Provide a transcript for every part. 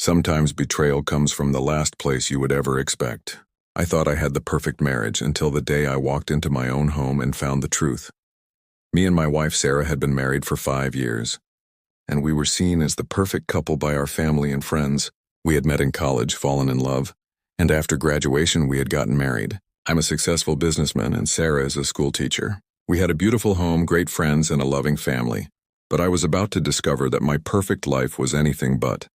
Sometimes betrayal comes from the last place you would ever expect. I thought I had the perfect marriage until the day I walked into my own home and found the truth. Me and my wife Sarah had been married for 5 years, and we were seen as the perfect couple by our family and friends. We had met in college, fallen in love, and after graduation we had gotten married. I'm a successful businessman and Sarah is a school teacher. We had a beautiful home, great friends, and a loving family. But I was about to discover that my perfect life was anything but.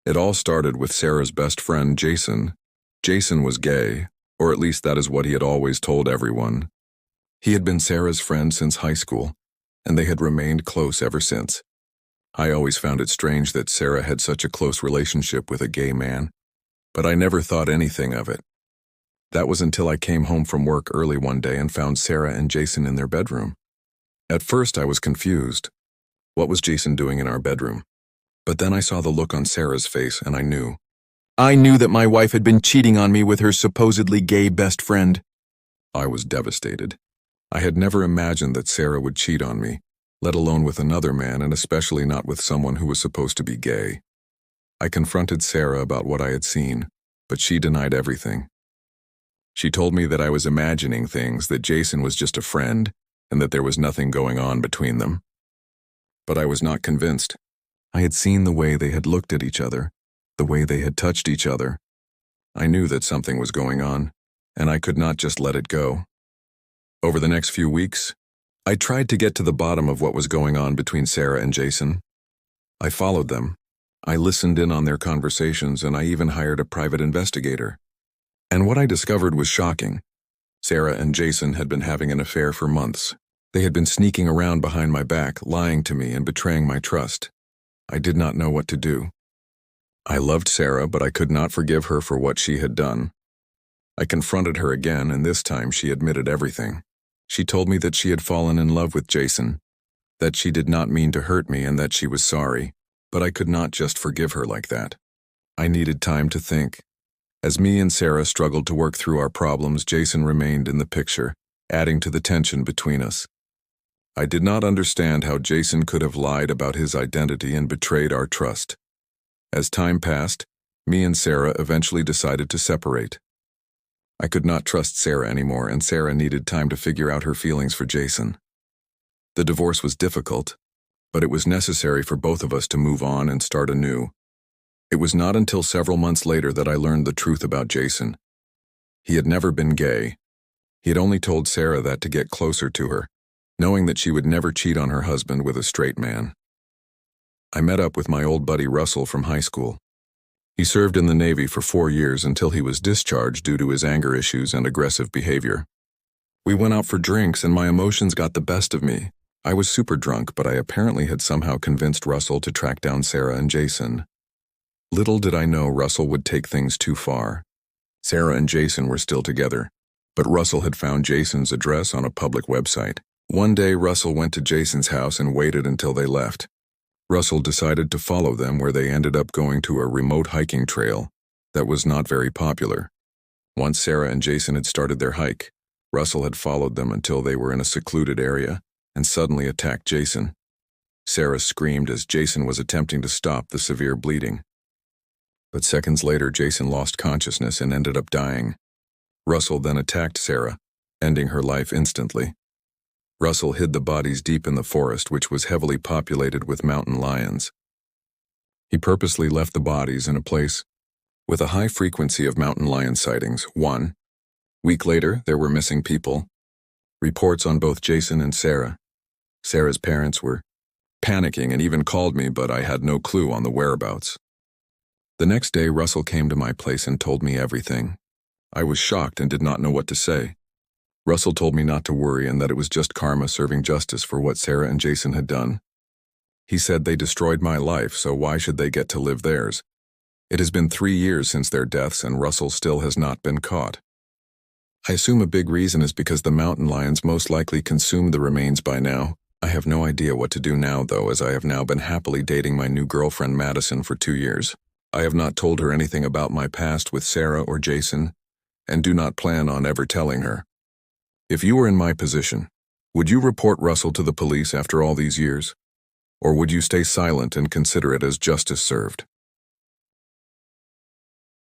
It all started with Sarah's best friend, Jason. Jason was gay, or at least that is what he had always told everyone. He had been Sarah's friend since high school, and they had remained close ever since. I always found it strange that Sarah had such a close relationship with a gay man, but I never thought anything of it. That was until I came home from work early one day and found Sarah and Jason in their bedroom. At first I was confused. What was Jason doing in our bedroom? But then I saw the look on Sarah's face and I knew. I knew that my wife had been cheating on me with her supposedly gay best friend. I was devastated. I had never imagined that Sarah would cheat on me, let alone with another man, and especially not with someone who was supposed to be gay. I confronted Sarah about what I had seen, but she denied everything. She told me that I was imagining things, that Jason was just a friend, and that there was nothing going on between them. But I was not convinced. I had seen the way they had looked at each other, the way they had touched each other. I knew that something was going on, and I could not just let it go. Over the next few weeks, I tried to get to the bottom of what was going on between Sarah and Jason. I followed them. I listened in on their conversations, and I even hired a private investigator. And what I discovered was shocking. Sarah and Jason had been having an affair for months. They had been sneaking around behind my back, lying to me and betraying my trust. I did not know what to do. I loved Sarah, but I could not forgive her for what she had done. I confronted her again, and this time she admitted everything. She told me that she had fallen in love with Jason, that she did not mean to hurt me and that she was sorry, but I could not just forgive her like that. I needed time to think. As me and Sarah struggled to work through our problems, Jason remained in the picture, adding to the tension between us. I did not understand how Jason could have lied about his identity and betrayed our trust. As time passed, me and Sarah eventually decided to separate. I could not trust Sarah anymore, and Sarah needed time to figure out her feelings for Jason. The divorce was difficult, but it was necessary for both of us to move on and start anew. It was not until several months later that I learned the truth about Jason. He had never been gay. He had only told Sarah that to get closer to her, knowing that she would never cheat on her husband with a straight man. I met up with my old buddy Russell from high school. He served in the Navy for 4 years until he was discharged due to his anger issues and aggressive behavior. We went out for drinks and my emotions got the best of me. I was super drunk, but I apparently had somehow convinced Russell to track down Sarah and Jason. Little did I know Russell would take things too far. Sarah and Jason were still together, but Russell had found Jason's address on a public website. One day, Russell went to Jason's house and waited until they left. Russell decided to follow them, where they ended up going to a remote hiking trail that was not very popular. Once Sarah and Jason had started their hike, Russell had followed them until they were in a secluded area and suddenly attacked Jason. Sarah screamed as Jason was attempting to stop the severe bleeding. But seconds later, Jason lost consciousness and ended up dying. Russell then attacked Sarah, ending her life instantly. Russell hid the bodies deep in the forest, which was heavily populated with mountain lions. He purposely left the bodies in a place with a high frequency of mountain lion sightings. 1 week later, there were missing people. Reports on both Jason and Sarah. Sarah's parents were panicking and even called me, but I had no clue on the whereabouts. The next day, Russell came to my place and told me everything. I was shocked and did not know what to say. Russell told me not to worry and that it was just karma serving justice for what Sarah and Jason had done. He said they destroyed my life, so why should they get to live theirs? It has been 3 years since their deaths and Russell still has not been caught. I assume a big reason is because the mountain lions most likely consumed the remains by now. I have no idea what to do now, though, as I have now been happily dating my new girlfriend Madison for 2 years. I have not told her anything about my past with Sarah or Jason, and do not plan on ever telling her. If you were in my position, would you report Russell to the police after all these years? Or would you stay silent and consider it as justice served?